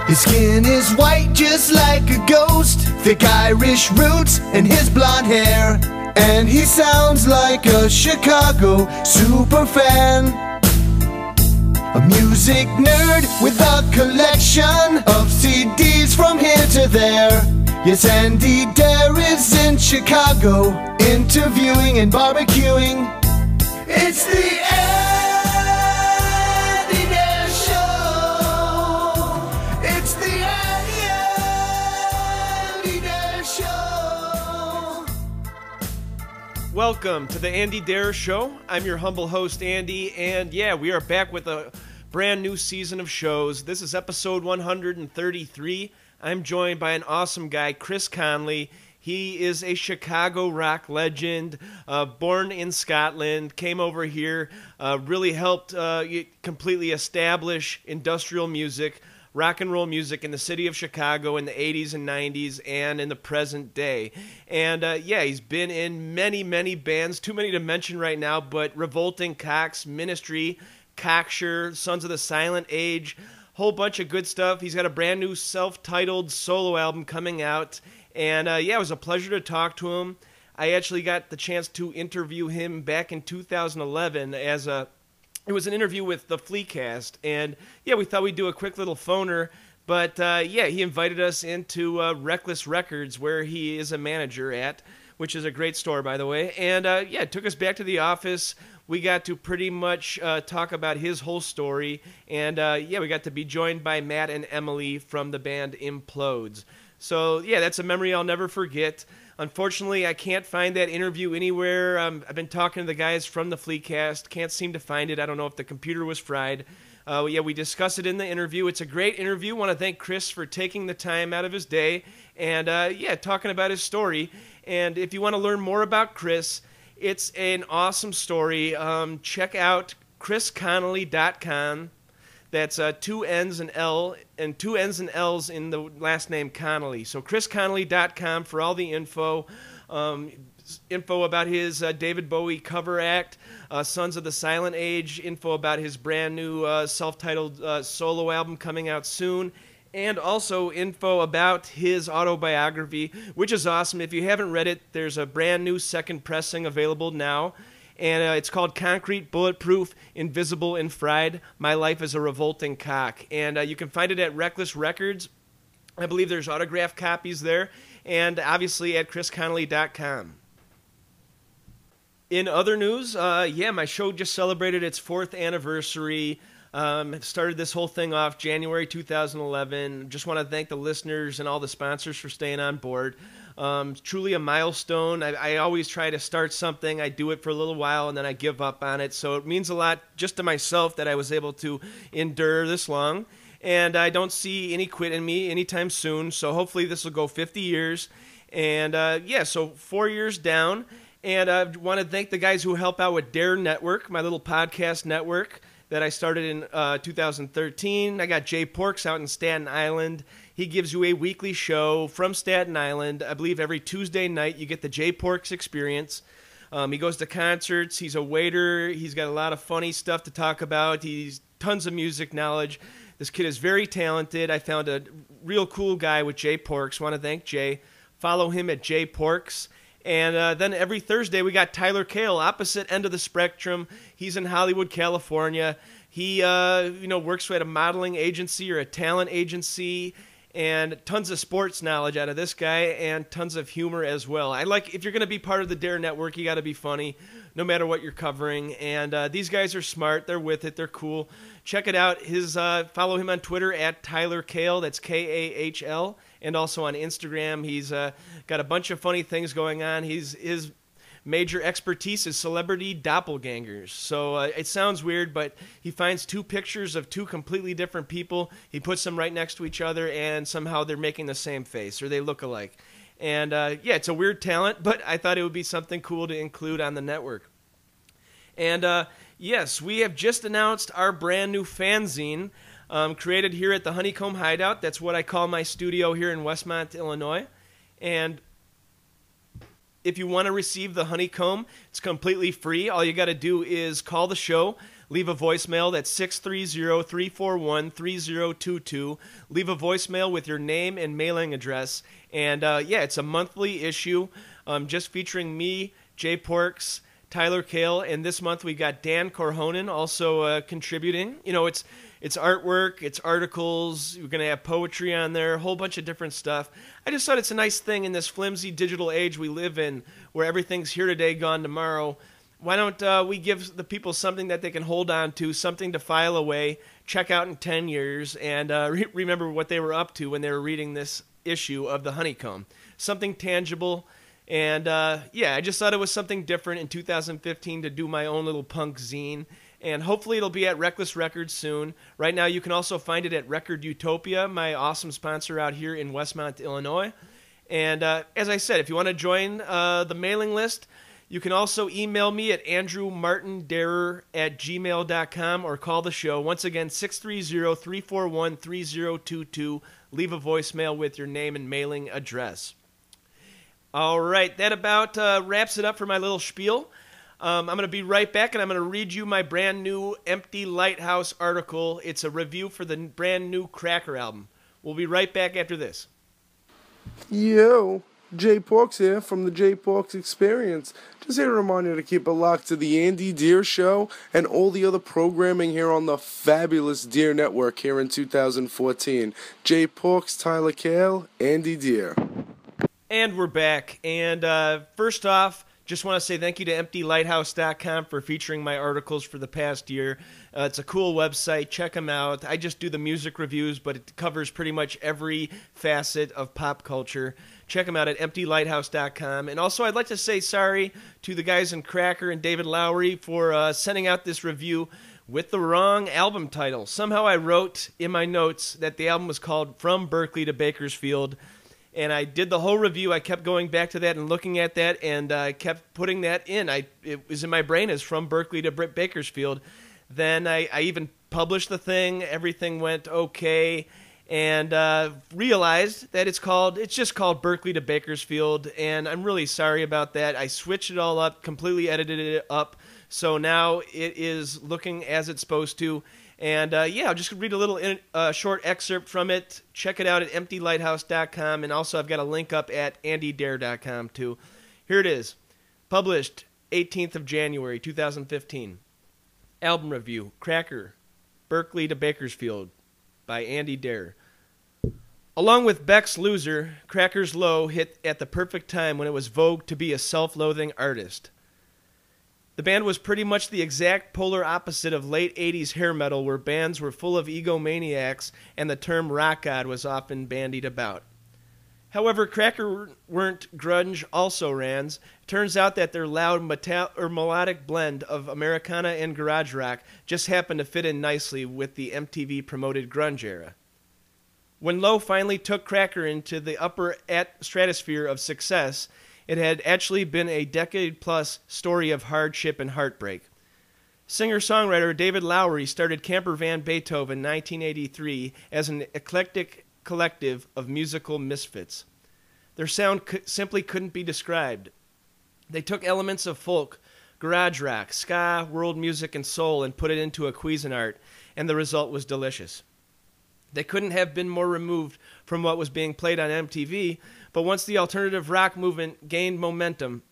His skin is white just like a ghost, thick Irish roots and his blonde hair. And he sounds like a Chicago superfan, a music nerd with a collection of CDs from here to there. Yes, Andy Dare is in Chicago, interviewing and barbecuing. It's the Andy Dare Show. It's the Andy Dare Show. Welcome to the Andy Dare Show. I'm your humble host, Andy, and yeah, we are back with a brand new season of shows. This is episode 133. I'm joined by an awesome guy, Chris Connelly. He is a Chicago rock legend, born in Scotland, came over here, really helped completely establish industrial music, rock and roll music in the city of Chicago in the 80s and 90s and in the present day. And yeah, he's been in many, many bands, too many to mention right now, but Revolting Cocks, Ministry, Cocksure, Sons of the Silent Age, whole bunch of good stuff. He's got a brand new self-titled solo album coming out. And yeah, it was a pleasure to talk to him. I actually got the chance to interview him back in 2011 it was an interview with the Fleecast. And yeah, we thought we'd do a quick little phoner. But yeah, he invited us into Reckless Records, where he is a manager at, which is a great store, by the way. And yeah, it took us back to the office. We got to pretty much talk about his whole story. And yeah, we got to be joined by Matt and Emily from the band Implodes. So yeah, that's a memory I'll never forget. Unfortunately, I can't find that interview anywhere. I've been talking to the guys from the Fleecast. Can't seem to find it. I don't know if the computer was fried. Yeah, we discuss it in the interview. It's a great interview. Want to thank Chris for taking the time out of his day and yeah, talking about his story. And if you want to learn more about Chris, it's an awesome story. Check out chrisconnelly.com. That's two N's and L, and two N's and L's in the last name Connelly. So chrisconnelly.com for all the info. Info about his David Bowie cover act, Sons of the Silent Age, info about his brand new self-titled solo album coming out soon, and also info about his autobiography, which is awesome. If you haven't read it, there's a brand new second pressing available now, and it's called Concrete, Bulletproof, Invisible, and Fried, My Life as a Revolting Cock. And you can find it at Reckless Records. I believe there's autographed copies there, and obviously at chrisconnelly.com. In other news, yeah, my show just celebrated its 4th anniversary. Started this whole thing off January 2011. Just want to thank the listeners and all the sponsors for staying on board. Truly a milestone. I always try to start something. I do it for a little while and then I give up on it. So it means a lot just to myself that I was able to endure this long. And I don't see any quit in me anytime soon. So hopefully this will go 50 years. And yeah, so 4 years down. And I want to thank the guys who help out with Dare Network, my little podcast network that I started in 2013. I got Jay Porks out in Staten Island. He gives you a weekly show from Staten Island. I believe every Tuesday night you get the Jay Porks experience. He goes to concerts. He's a waiter. He's got a lot of funny stuff to talk about. He's tons of music knowledge. This kid is very talented. I found a real cool guy with Jay Porks. Want to thank Jay. Follow him at Jay Porks. And then every Thursday we got Tyler Kale, opposite end of the spectrum. He's in Hollywood, California. He works at a modeling agency or a talent agency, and tons of sports knowledge out of this guy, and tons of humor as well. If you're going to be part of the Dare Network, you got to be funny, no matter what you're covering. And these guys are smart. They're with it. They're cool. Check it out. Follow him on Twitter at Tyler Kale. That's Kahl. And also on Instagram. He's got a bunch of funny things going on. His major expertise is celebrity doppelgangers. So it sounds weird, but he finds two pictures of two completely different people. He puts them right next to each other, and somehow they're making the same face, or they look alike. And yeah, it's a weird talent, but I thought it would be something cool to include on the network. And yes, we have just announced our brand new fanzine. Created here at the Honeycomb Hideout. That's what I call my studio here in Westmont, Illinois. And if you want to receive the Honeycomb, it's completely free. All you got to do is call the show, leave a voicemail. That's 630-341-3022. Leave a voicemail with your name and mailing address. And it's a monthly issue just featuring me, Jay Porks, Tyler Kale, and this month we got Dan Corhonen also contributing. You know, it's artwork, it's articles, we're going to have poetry on there, a whole bunch of different stuff. I just thought it's a nice thing in this flimsy digital age we live in where everything's here today, gone tomorrow. Why don't we give the people something that they can hold on to, something to file away, check out in 10 years, and remember what they were up to when they were reading this issue of The Honeycomb. Something tangible. And, I just thought it was something different in 2015 to do my own little punk zine. And hopefully it'll be at Reckless Records soon. Right now you can also find it at Record Utopia, my awesome sponsor out here in Westmont, Illinois. And as I said, if you want to join the mailing list, you can also email me at andrewmartinderer@gmail.com or call the show. Once again, 630-341-3022. Leave a voicemail with your name and mailing address. All right, that about wraps it up for my little spiel. I'm going to be right back, and I'm going to read you my brand new Empty Lighthouse article. It's a review for the brand new Cracker album. We'll be right back after this. Yo, Jay Porks here from the Jay Porks Experience. Just here to remind you to keep it locked to the Andy Deer Show and all the other programming here on the fabulous Deer Network here in 2014. Jay Porks, Tyler Kale, Andy Deer. And we're back. And first off, just want to say thank you to EmptyLighthouse.com for featuring my articles for the past year. It's a cool website. Check them out. I just do the music reviews, but it covers pretty much every facet of pop culture. Check them out at EmptyLighthouse.com. And also, I'd like to say sorry to the guys in Cracker and David Lowery for sending out this review with the wrong album title. Somehow I wrote in my notes that the album was called From Berkeley to Bakersfield. And I did the whole review. I kept going back to that and looking at that, and I kept putting that in. It was in my brain as From Berkeley to Bakersfield. Then I even published the thing. Everything went okay, and realized that it's just called Berkeley to Bakersfield, and I'm really sorry about that. I switched it all up, completely edited it up, so now it is looking as it's supposed to. And, I'll just read a little short excerpt from it. Check it out at EmptyLighthouse.com, and also I've got a link up at AndyDare.com, too. Here it is. Published 18th of January, 2015. Album review, Cracker, Berkeley to Bakersfield, by Andy Dare. Along with Beck's Loser, Cracker's Low hit at the perfect time when it was vogue to be a self-loathing artist. The band was pretty much the exact polar opposite of late 80s hair metal, where bands were full of egomaniacs and the term rock god was often bandied about. However, Cracker weren't grunge also-rans. Turns out that their loud melodic blend of Americana and garage rock just happened to fit in nicely with the MTV-promoted grunge era. When Low finally took Cracker into the upper stratosphere of success, it had actually been a decade-plus story of hardship and heartbreak. Singer-songwriter David Lowery started Camper Van Beethoven in 1983 as an eclectic collective of musical misfits. Their sound simply couldn't be described. They took elements of folk, garage rock, ska, world music, and soul and put it into a Cuisinart, and the result was delicious. They couldn't have been more removed from what was being played on MTV, but once the alternative rock movement gained momentum,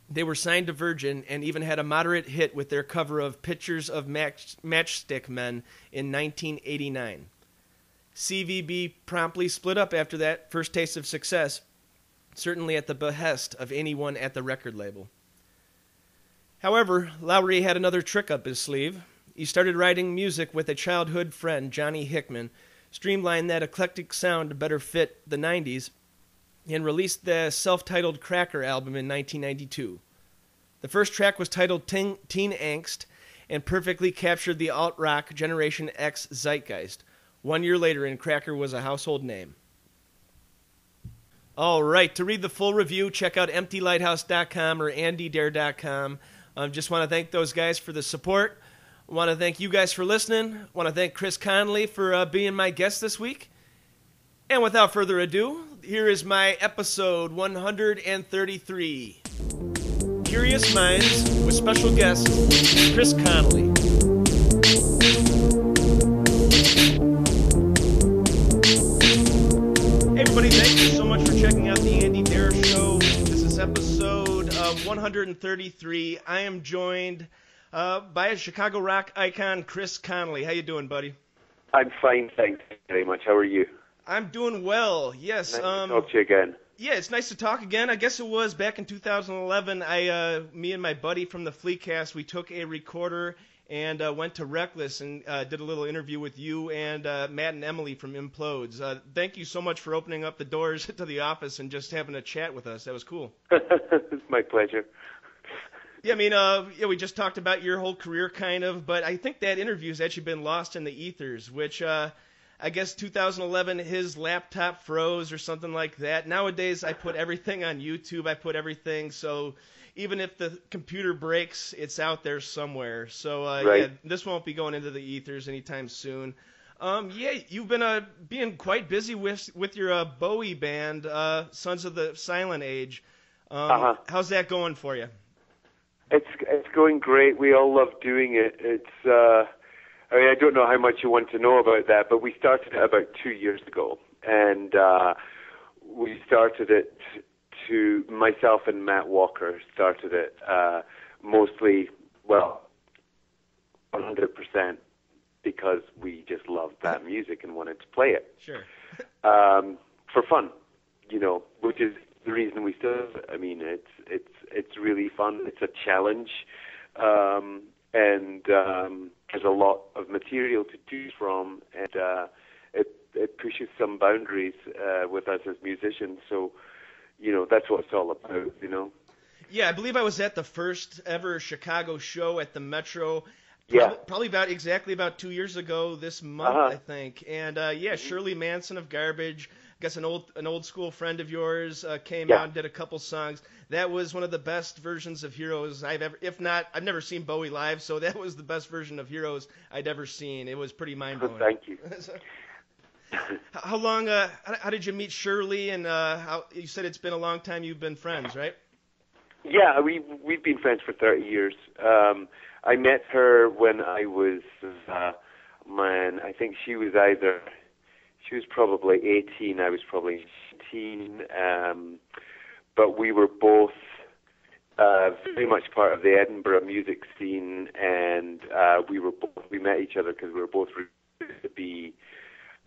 they were signed to Virgin and even had a moderate hit with their cover of Pictures of Matchstick Men in 1989. CVB promptly split up after that first taste of success, certainly at the behest of anyone at the record label. However, Lowery had another trick up his sleeve. He started writing music with a childhood friend, Johnny Hickman, streamlined that eclectic sound to better fit the 90s, and released the self-titled Cracker album in 1992. The first track was titled Teen Angst and perfectly captured the alt-rock Generation X zeitgeist. 1 year later, and Cracker was a household name. All right, to read the full review, check out EmptyLighthouse.com or AndyDare.com. Just want to thank those guys for the support. Want to thank you guys for listening. Want to thank Chris Connelly for being my guest this week. And without further ado, here is my episode 133. Curious Minds with special guest Chris Connelly. 133. I am joined by a Chicago rock icon, Chris Connelly. How you doing, buddy? I'm fine, thanks very much. How are you? I'm doing well, yes. Nice to talk to you again. Yeah, it's nice to talk again. I guess it was back in 2011. Me and my buddy from the Fleecast, we took a recorder and went to Reckless and did a little interview with you and Matt and Emily from Implodes. Thank you so much for opening up the doors to the office and just having a chat with us. That was cool. It's my pleasure. Yeah, I mean, we just talked about your whole career kind of, but I think that interview's actually been lost in the ethers, which I guess 2011 his laptop froze or something like that. Nowadays I put everything on YouTube. I put everything, so even if the computer breaks, it's out there somewhere. So right. Yeah, this won't be going into the ethers anytime soon. Yeah, you've been being quite busy with your Bowie band, Sons of the Silent Age. How's that going for you? It's going great. We all love doing it. I mean, I don't know how much you want to know about that, but we started it about 2 years ago, and we started it to myself and Matt Walker started it mostly, 100% because we just loved that music and wanted to play it. Sure. For fun, which is the reason we still. I mean, it's really fun. It's a challenge, and there's a lot of material to choose from, and it pushes some boundaries with us as musicians. So, that's what it's all about. Yeah, I believe I was at the first ever Chicago show at the Metro. Probably about 2 years ago this month, I think. And Shirley Manson of Garbage, I guess an old school friend of yours, came out and did a couple songs. That was one of the best versions of Heroes I've ever. If not, I've never seen Bowie live, so that was the best version of Heroes I'd ever seen. It was pretty mind blowing. Thank you. How long? How did you meet Shirley? And how you said it's been a long time you've been friends, right? Yeah, we've been friends for 30 years. I met her when I was, I think she was probably 18, I was probably 18, but we were both very much part of the Edinburgh music scene, and we met each other because we were both to be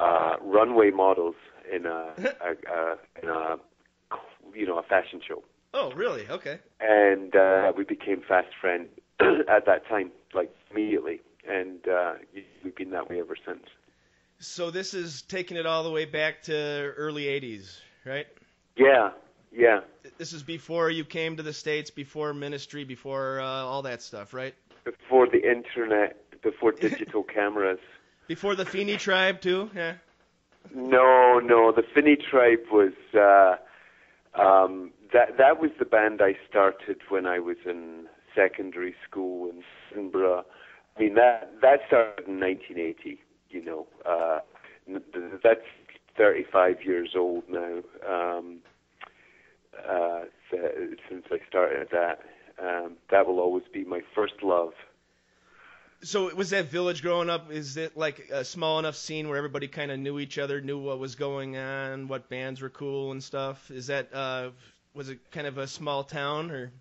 runway models in a fashion show. Oh, really? Okay. And we became fast friends at that time, like immediately, and we've been that way ever since. So this is taking it all the way back to early 80s, right? Yeah. This is before you came to the States, before Ministry, before all that stuff, right? Before the internet, before digital cameras. Before the Feeney Tribe, too? Yeah. No, the Feeney Tribe was... that was the band I started when I was in secondary school in Edinburgh. I mean, that started in 1980, that's 35 years old now, since I started that. That will always be my first love. So was that Village growing up, is it like a small enough scene where everybody kind of knew each other, knew what was going on, what bands were cool and stuff? Is that, was it kind of a small town, or?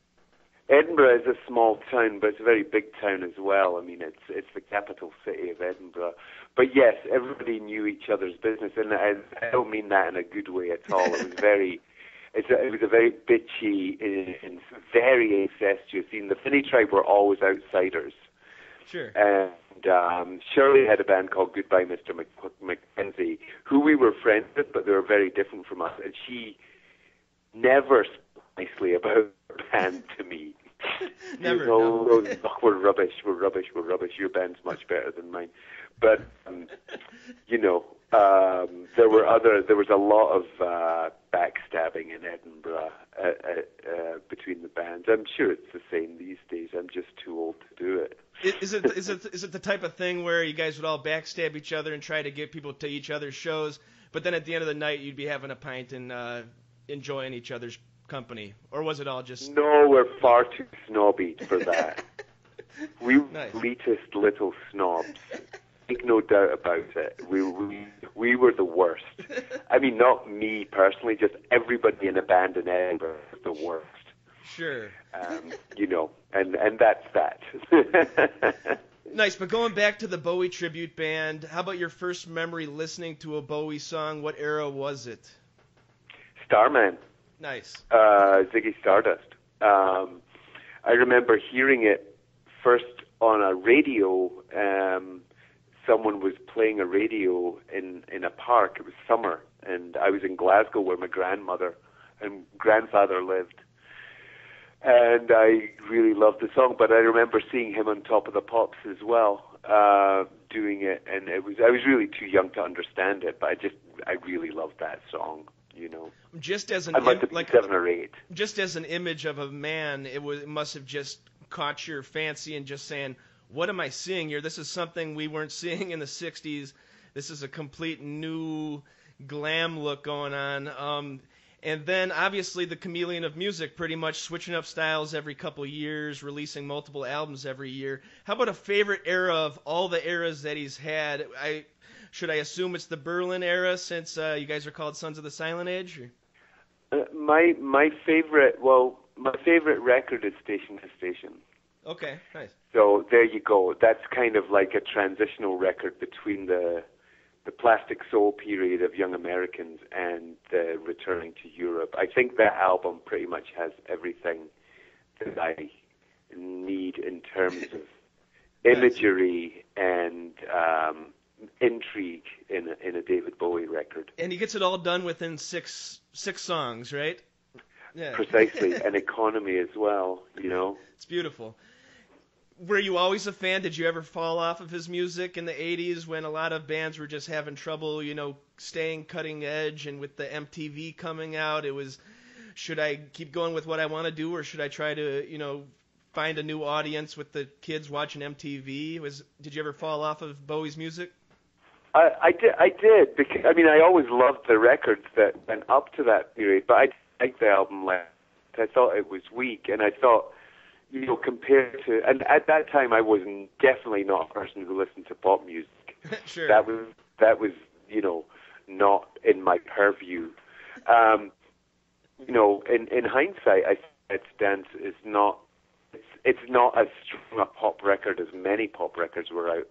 Edinburgh is a small town, but it's a very big town as well. I mean, it's the capital city of Edinburgh. But yes, everybody knew each other's business, and I don't mean that in a good way at all. It was very, it was a very bitchy and very incestuous scene. The Feeney Tribe were always outsiders. Sure. And Shirley had a band called Goodbye Mr. Mackenzie, who we were friends with, but they were very different from us. And she never spoke nicely about her band to me. Never. No. We're rubbish. Your band's much better than mine. But there was a lot of backstabbing in Edinburgh between the bands. I'm sure it's the same these days. I'm just too old to do it. Is it the type of thing where you guys would all backstab each other and try to get people to each other's shows, but then at the end of the night you'd be having a pint and enjoying each other's company, or was it all just? No, we're far too snobby for that. We were Nice. elitist little snobs. Make no doubt about it. We were the worst. I mean, not me personally, just everybody in a band in Edinburgh was the worst. Sure. And that's that. Nice, but going back to the Bowie tribute band, how about your first memory listening to a Bowie song? What era was it? Starman. Nice. Ziggy Stardust. I remember hearing it first on a radio. Someone was playing a radio in a park. It was summer, and I was in Glasgow where my grandmother and grandfather lived. And I really loved the song, but I remember seeing him on Top of the Pops as well, doing it, and I was really too young to understand it, but I really loved that song, Just as an I must have been 7 or 8. Just as an image of a man, it must have just caught your fancy and just saying, what am I seeing here? This is something we weren't seeing in the 60s. This is a complete new glam look going on. And then, obviously, the chameleon of music, pretty much switching up styles every couple years, releasing multiple albums every year. How about a favorite era of all the eras that he's had? Should I assume it's the Berlin era, since you guys are called Sons of the Silent Age? My favorite record is Station to Station. Okay, nice. So there you go. That's kind of like a transitional record between the Plastic Soul period of Young Americans and the returning to Europe. I think that album pretty much has everything that I need in terms of imagery and intrigue in a David Bowie record. And he gets it all done within six songs, right? Yeah. Precisely, and economy as well, It's beautiful. Were you always a fan? Did you ever fall off of his music in the 80s when a lot of bands were just having trouble, staying cutting edge, and with the MTV coming out, it was, should I keep going with what I want to do, or should I try to, find a new audience with the kids watching MTV? Did you ever fall off of Bowie's music? I did, because, I always loved the records that went up to that period, but I didn't like the album last. I thought it was weak, and I thought, compared to, and at that time I was definitely not a person who listened to pop music. Sure. That was not in my purview. In hindsight, I think Let's Dance is not. It's not as strong a pop record as many pop records were out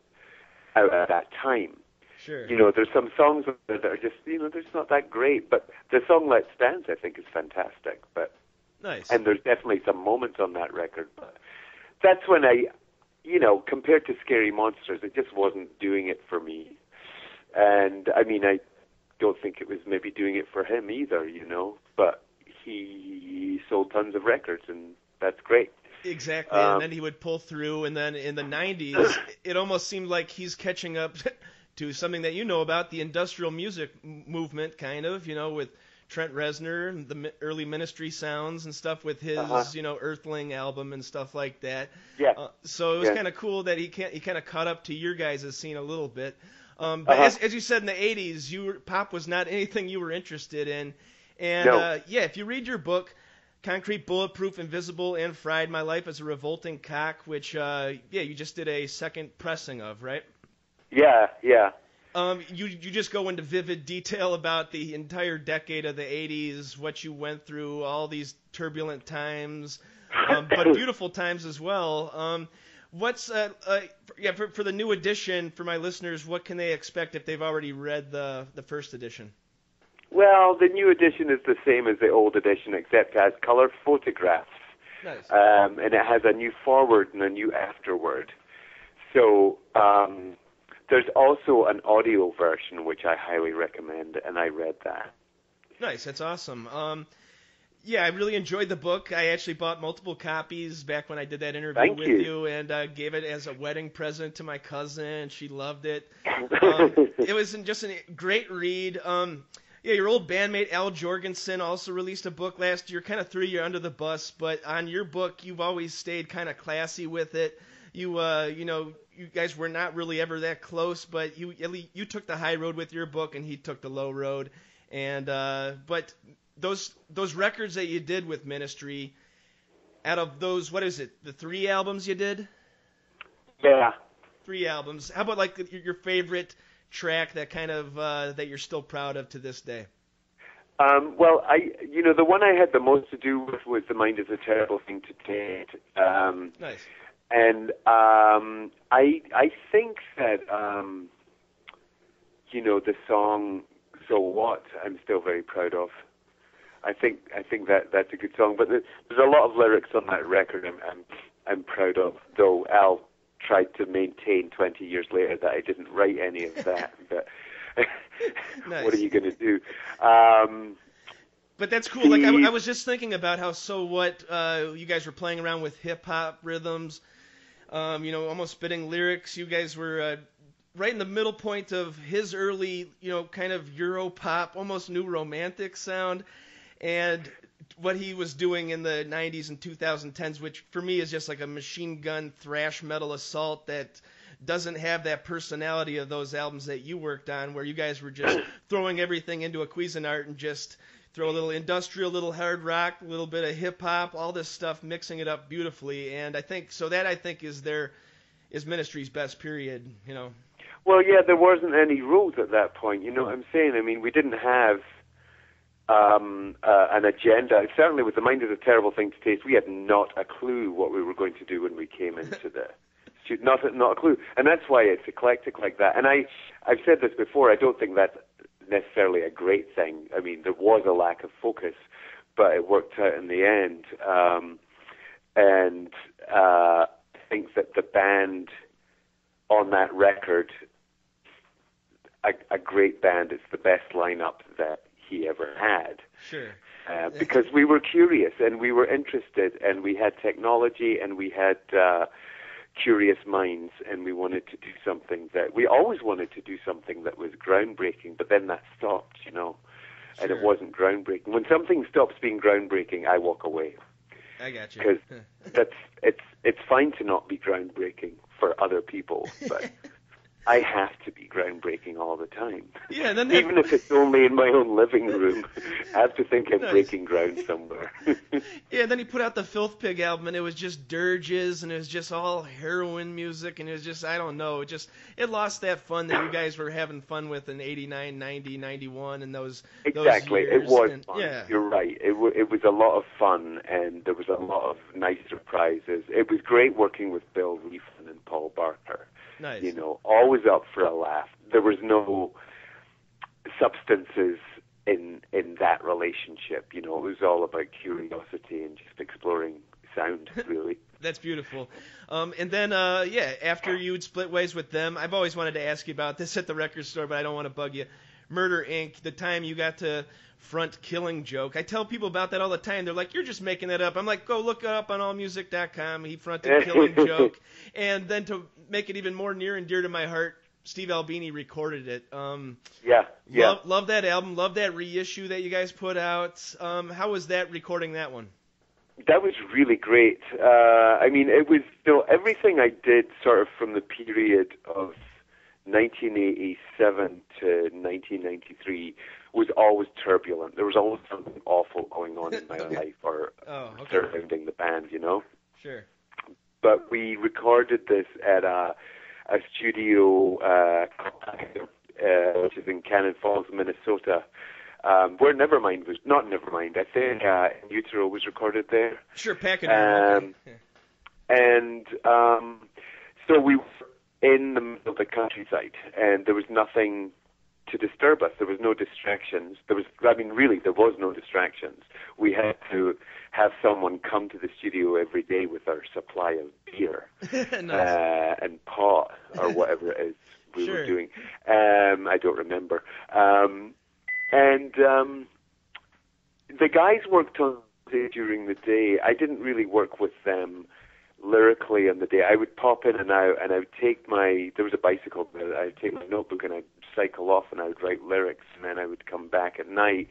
at that time. Sure. There's some songs that are just, they're not that great, but the song Let's Dance, I think, is fantastic. But nice. And there's definitely some moments on that record, but that's when I, compared to Scary Monsters, it just wasn't doing it for me. And, I don't think it was maybe doing it for him either, but he sold tons of records, and that's great. Exactly, and then he would pull through, and then in the 90s, it almost seemed like he's catching up to something that you know about, the industrial music movement, kind of, with Trent Reznor, the early Ministry sounds and stuff with his, Earthling album and stuff like that. Yeah. So it was kind of cool that he kind of caught up to your guys' scene a little bit. But as you said, in the 80s, pop was not anything you were interested in. And, no. If you read your book, Concrete, Bulletproof, Invisible, and Fried My Life as a Revolting Cock, which, you just did a second pressing of, right? Yeah. You just go into vivid detail about the entire decade of the 80s, what you went through, all these turbulent times, but beautiful times as well. What's for the new edition, for my listeners, what can they expect if they've already read the first edition? Well, the new edition is the same as the old edition, except it has color photographs. Nice. And it has a new forward and a new afterword. So there's also an audio version, which I highly recommend, and I read that. Nice, that's awesome. I really enjoyed the book. I actually bought multiple copies back when I did that interview with you, and gave it as a wedding present to my cousin. She loved it. It was just a great read. Your old bandmate Al Jorgensen also released a book last year, kind of threw you under the bus, but on your book, you've always stayed kind of classy with it. You guys were not really ever that close, but you took the high road with your book, and he took the low road. And but those records that you did with Ministry, out of those, what is it, the 3 albums you did? Yeah. 3 albums. How about like your favorite track that kind of that you're still proud of to this day? Well, the one I had the most to do with was "The Mind Is a Terrible Thing to Take." Nice. And I think that the song "So What" I'm still very proud of. I think that that's a good song, but there's a lot of lyrics on that record I'm proud of. Though Al tried to maintain 20 years later that I didn't write any of that. But Nice. what are you going to do? But that's cool. Like I was just thinking about how "So What" you guys were playing around with hip hop rhythms, almost spitting lyrics. You guys were right in the middle point of his early, kind of Euro pop, almost new romantic sound, and what he was doing in the 90s and 2010s, which for me is just like a machine gun thrash metal assault that doesn't have that personality of those albums that you worked on, where you guys were just throwing everything into a Cuisinart and just throw a little industrial, little hard rock, a little bit of hip hop, all this stuff, mixing it up beautifully. And I think is Ministry's best period, Well, yeah, there wasn't any rules at that point. You know what I'm saying? I mean, we didn't have an agenda. Certainly with "The Mind Is a Terrible Thing to Taste," we had not a clue what we were going to do when we came into the studio. Not a clue. And that's why it's eclectic like that. And I've said this before, I don't think that's necessarily a great thing. I mean, there was a lack of focus, but it worked out in the end. I think that the band on that record, a great band, it's the best lineup that he ever had. Sure. Because we were curious and we were interested and we had technology and we had curious minds and we wanted to do something we always wanted to do something that was groundbreaking, but then that stopped, and it wasn't groundbreaking. When something stops being groundbreaking, I walk away. I got you. Because it's fine to not be groundbreaking for other people, but I have to be groundbreaking all the time. Yeah, and then even if it's only in my own living room, I have to think I'm breaking ground somewhere. Yeah, then he put out the Filth Pig album, and it was just dirges, and it was just all heroin music, and it was just, I don't know, it lost that fun that you guys were having fun with in 89, 90, 91, and those Exactly, those years. It was and, fun. Yeah. You're right. It was a lot of fun, and there was a lot of nice surprises. It was great working with Bill Reefan and Paul Barker. Nice. Always up for a laugh. There was no substances in that relationship. It was all about curiosity and just exploring sound, really. That's beautiful. And then, after you'd split ways with them, I've always wanted to ask you about this at the record store, but I don't want to bug you. Murder, Inc., the time you got to front Killing Joke. I tell people about that all the time. They're like, you're just making that up. I'm like, go look it up on allmusic.com. He fronted Killing Joke. And then to make it even more near and dear to my heart, Steve Albini recorded it. Yeah. Love that album. Love that reissue that you guys put out. How was that, recording that one? That was really great. It was everything I did sort of from the period of 1987 to 1993 was always turbulent. There was always something awful going on in my life or surrounding the band, Sure. But we recorded this at a studio which is in Cannon Falls, Minnesota, where Nevermind was. Not Nevermind, I think In Utero was recorded there. Sure, Packet. And so we were in the middle of the countryside, and there was nothing to disturb us. There was no distractions. There was no distractions. We had to have someone come to the studio every day with our supply of beer and pot or whatever it is we were doing. I don't remember. And the guys worked on it during the day. I didn't really work with them lyrically on the day. I would pop in and out, and I would take there was a bicycle there. I would take my notebook and I'd cycle off and I would write lyrics, and then I would come back at night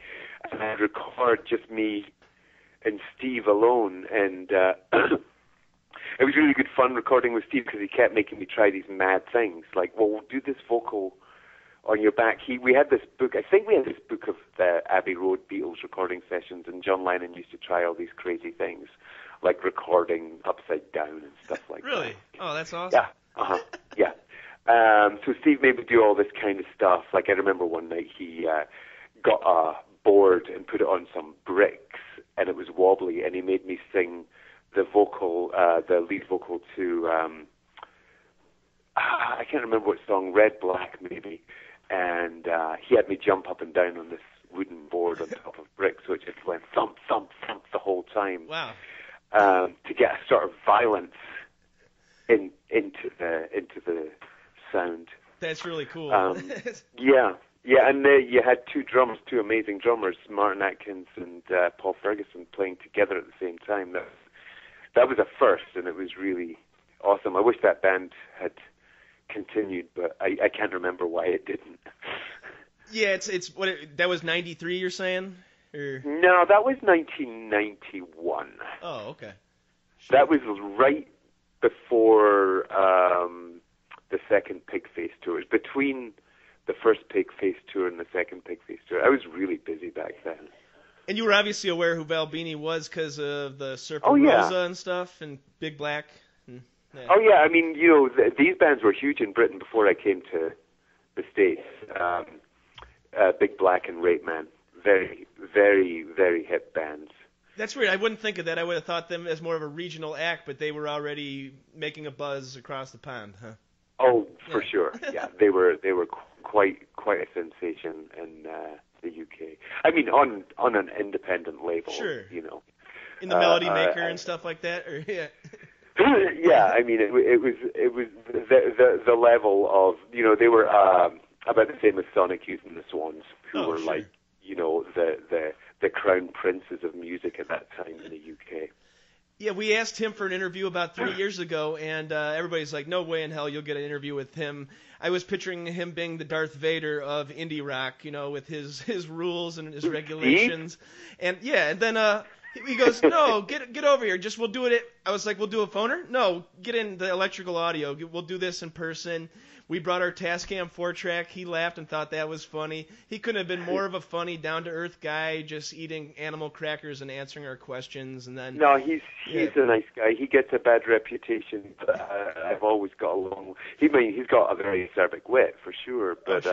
and I'd record just me and Steve alone. And it was really good fun recording with Steve because he kept making me try these mad things, like, well, we'll do this vocal on your back. We had this book, I think we had this book of the Abbey Road Beatles recording sessions, and John Lennon used to try all these crazy things, like recording upside down and stuff like that. Really? Oh, that's awesome. Yeah. Yeah. So Steve made me do all this kind of stuff. Like, I remember one night he got a board and put it on some bricks, and it was wobbly, and he made me sing the lead vocal to, I can't remember what song, Red Black maybe, and he had me jump up and down on this wooden board on top of bricks, so it just went thump, thump, thump the whole time. Wow. To get a sort of violence into the sound. That's really cool. Yeah, and you had two amazing drummers, Martin Atkins and Paul Ferguson, playing together at the same time. That was a first, and it was really awesome. I wish that band had continued, but I can't remember why it didn't. Yeah, that was 93, you're saying? Or... No, that was 1991. Oh, okay. Sure. That was right before the second Pigface tour. It was between the first Pigface tour and the second Pigface tour. I was really busy back then. And you were obviously aware who Albini was because of the Serpent Rosa and stuff, and Big Black. Yeah. Oh, yeah. I mean, these bands were huge in Britain before I came to the States. Big Black and Rape Man. Very, very, very hip bands. That's weird. I wouldn't think of that. I would have thought them as more of a regional act, but they were already making a buzz across the pond, huh? Oh, for sure. Yeah, they were quite a sensation in the UK. I mean, on an independent label, sure. In the Uh, Melody Maker and stuff like that, or yeah. Yeah, I mean, it was the level of they were about the same as Sonic Youth and the Swans, who were sure. like the crown princes of music at that time in the UK. Yeah, we asked him for an interview about 3 years ago, and everybody's like, no way in hell you'll get an interview with him. I was picturing him being the Darth Vader of indie rock, with his rules and his regulations. And then he goes, no, get over here. We'll do it. I was like, we'll do a phoner? No, get in the electrical audio. We'll do this in person. We brought our Tascam 4-track. He laughed and thought that was funny. He couldn't have been more of a funny, down-to-earth guy, just eating animal crackers and answering our questions. And then no, he's a nice guy. He gets a bad reputation, but I've always got along. He's got a very acerbic wit for sure, but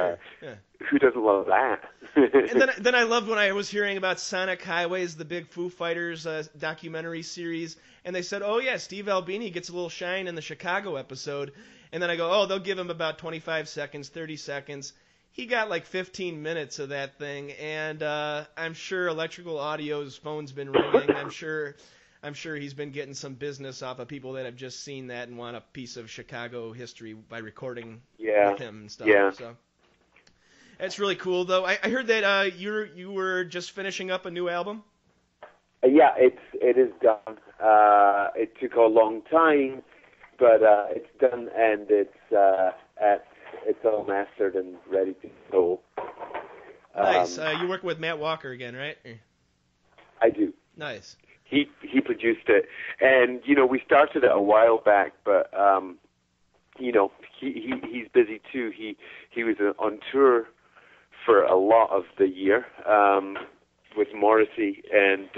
who doesn't love that? And then I loved when I was hearing about Sonic Highways, the big Foo Fighters documentary series, and they said, oh yeah, Steve Albini gets a little shine in the Chicago episode. And then I go, they'll give him about 25 seconds, 30 seconds. He got like 15 minutes of that thing, and I'm sure Electrical Audio's phone's been ringing. I'm sure he's been getting some business off of people that have just seen that and want a piece of Chicago history by recording with him and stuff. Yeah. So that's really cool, though. I heard that you were just finishing up a new album. Yeah, it is done. It took a long time. But it's done, and it's all mastered and ready to go. Nice. You work with Matt Walker again, right? I do. Nice. He produced it, and we started it a while back, but he's busy too. He was on tour for a lot of the year with Morrissey, and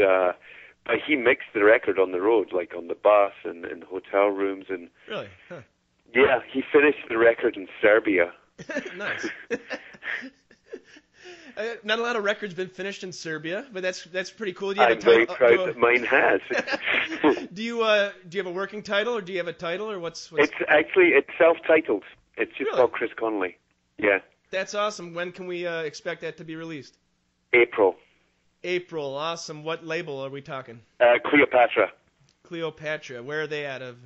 he mixed the record on the road, like on the bus and in hotel rooms, and really, huh. Yeah, he finished the record in Serbia. Nice. Not a lot of records been finished in Serbia, but that's pretty cool. I'm very proud that mine has. Do you have a working title, or do you have a title, or what's... It's self-titled. It's just called Chris Connelly. Yeah. That's awesome. When can we expect that to be released? April, awesome. What label are we talking? Cleopatra. Cleopatra. Where are they out of?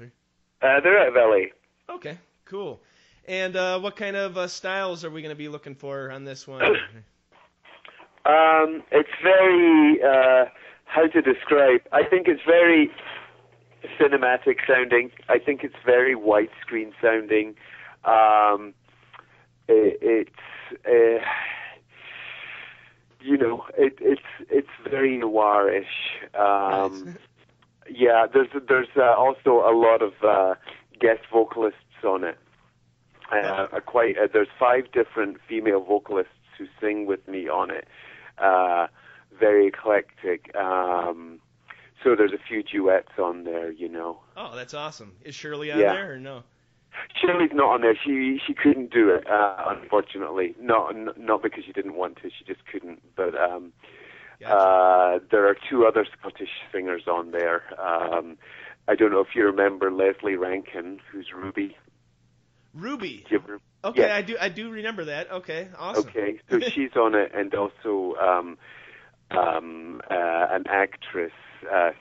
They're out of LA. Okay, cool. And what kind of styles are we going to be looking for on this one? It's very, how to describe? I think it's very cinematic sounding. I think it's very widescreen sounding. It's very noirish. Nice. Yeah, there's also a lot of guest vocalists on it. There's 5 different female vocalists who sing with me on it. Very eclectic. So there's a few duets on there, Oh, that's awesome. Is Shirley on there or no? Shirley's not on there. She couldn't do it, unfortunately. Not because she didn't want to. She just couldn't. But Gotcha. there are two other Scottish singers on there. I don't know if you remember Leslie Rankin, who's Ruby. Ruby. Do you ever- Okay, Yes. I do remember that. Okay, awesome. Okay, so she's on it, and also an actress,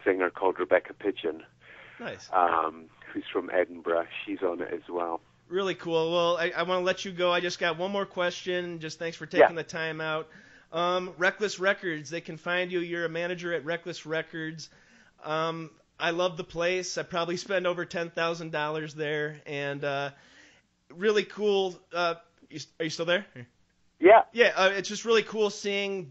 singer called Rebecca Pigeon, Nice. who's from Edinburgh. She's on it as well. Really cool. Well, I want to let you go. I just got one more question. Just thanks for taking Yeah. the time out. Reckless Records, they can find you. You're a manager at Reckless Records. I love the place. I probably spend over $10,000 there, and really cool. Are you still there? Yeah. Yeah, it's just really cool seeing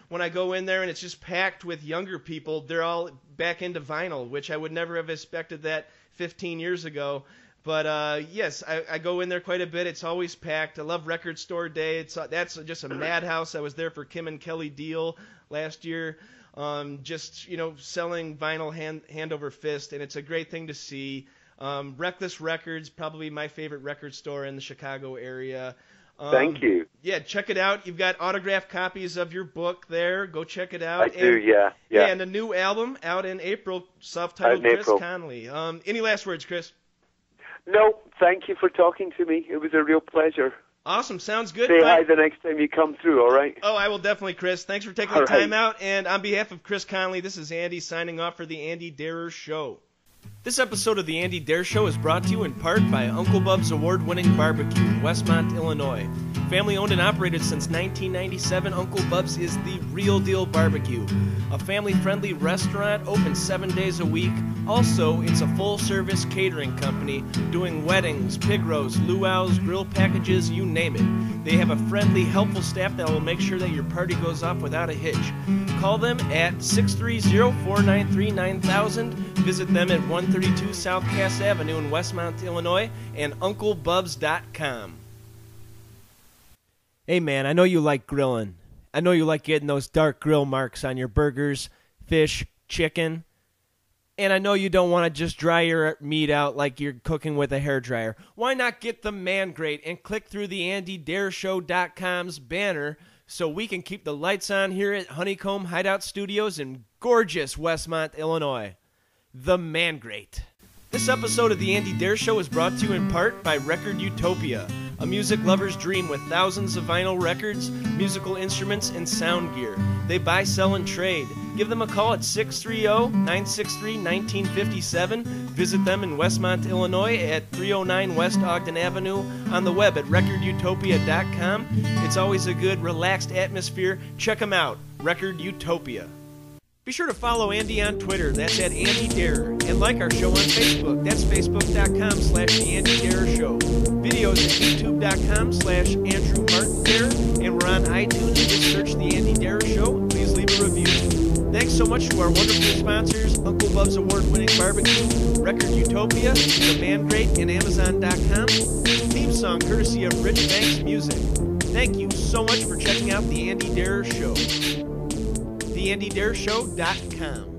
when I go in there and it's just packed with younger people. They're all back into vinyl, which I would never have expected that 15 years ago. But yes, I go in there quite a bit. It's always packed. I love Record Store Day. That's just a madhouse. I was there for Kim and Kelly Deal last year. Just selling vinyl hand over fist, and it's a great thing to see. Reckless Records, probably my favorite record store in the Chicago area. Thank you. Yeah, check it out. You've got autographed copies of your book there. Go check it out. I do, yeah. Yeah, and a new album out in April, self-titled Out in Chris April. Connelly. Any last words, Chris? No, thank you for talking to me. It was a real pleasure. Awesome. Sounds good. Say hi the next time you come through, all right? Oh, I will definitely, Chris. Thanks for taking All the time right. out. And on behalf of Chris Connelly, this is Andy signing off for the Andy Darer Show. This episode of the Andy Dare Show is brought to you in part by Uncle Bub's award-winning barbecue in Westmont, Illinois. Family owned and operated since 1997, Uncle Bub's is the real deal barbecue. A family-friendly restaurant open 7 days a week. Also, it's a full-service catering company doing weddings, pig roasts, luau's, grill packages, you name it. They have a friendly, helpful staff that will make sure that your party goes off without a hitch. Call them at 630-493-9000. Visit them at 132 South Cass Avenue in Westmont, Illinois, and UncleBubs.com. Hey man, I know you like grilling. I know you like getting those dark grill marks on your burgers, fish, chicken. And I know you don't want to just dry your meat out like you're cooking with a hairdryer. Why not get the Man Grate and click through the AndyDareShow.com's banner so we can keep the lights on here at Honeycomb Hideout Studios in gorgeous Westmont, Illinois. The Man Grate. This episode of the Andy Dare Show is brought to you in part by Record Utopia, a music lover's dream with thousands of vinyl records, musical instruments, and sound gear. They buy, sell, and trade. Give them a call at 630-963-1957. Visit them in Westmont, Illinois at 309 West Ogden Avenue, on the web at recordutopia.com. It's always a good, relaxed atmosphere. Check them out, Record Utopia. Be sure to follow Andy on Twitter, that's at Andy Dare, and like our show on Facebook, that's facebook.com/The Andy Dare Show. Videos at youtube.com/Andrew Martin Dare, and we're on iTunes, just search The Andy Dare Show, please leave a review. Thanks so much to our wonderful sponsors, Uncle Bub's award-winning barbecue, Record Utopia, The Man Grate, and Amazon.com. Theme song courtesy of Rich Banks Music. Thank you so much for checking out The Andy Dare Show. TheAndyDareShow.com.